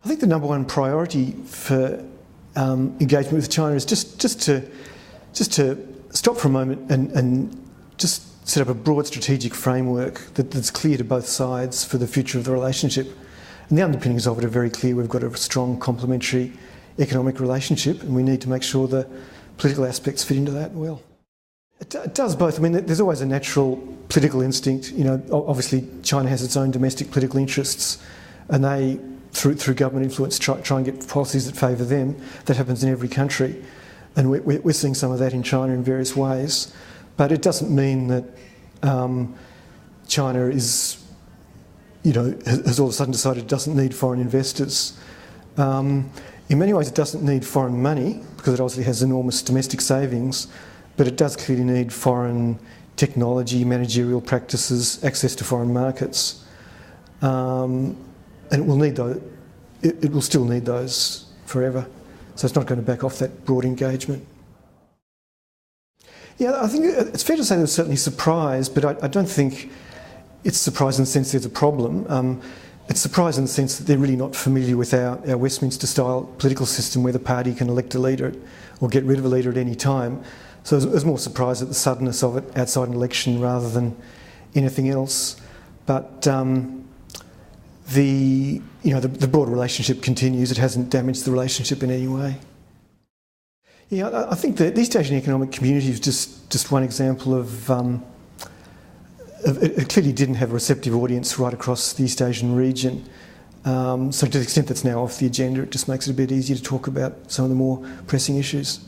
I think the number one priority for engagement with China is just to stop for a moment and just set up a broad strategic framework that's clear to both sides for the future of the relationship. And the underpinnings of it are very clear. We've got a strong complementary economic relationship, and we need to make sure the political aspects fit into that well. It does both. I mean, there's always a natural political instinct. You know, obviously China has its own domestic political interests, and they, through government influence, try and get policies that favour them. That happens in every country, and we're seeing some of that in China in various ways. But it doesn't mean that China is, you know, has all of a sudden decided it doesn't need foreign investors. In many ways, it doesn't need foreign money because it obviously has enormous domestic savings, but it does clearly need foreign technology, managerial practices, access to foreign markets, and it will need those. It will still need those forever. So it's not going to back off that broad engagement. Yeah, I think it's fair to say there's certainly surprise, but I don't think it's surprise in the sense there's a problem. It's surprise in the sense that they're really not familiar with our Westminster-style political system where the party can elect a leader or get rid of a leader at any time. So there's more surprise at the suddenness of it outside an election rather than anything else. But the broader relationship continues. It hasn't damaged the relationship in any way. Yeah, I think that the East Asian Economic Community is just one example of it clearly didn't have a receptive audience right across the East Asian region. So to the extent that's now off the agenda, it just makes it a bit easier to talk about some of the more pressing issues.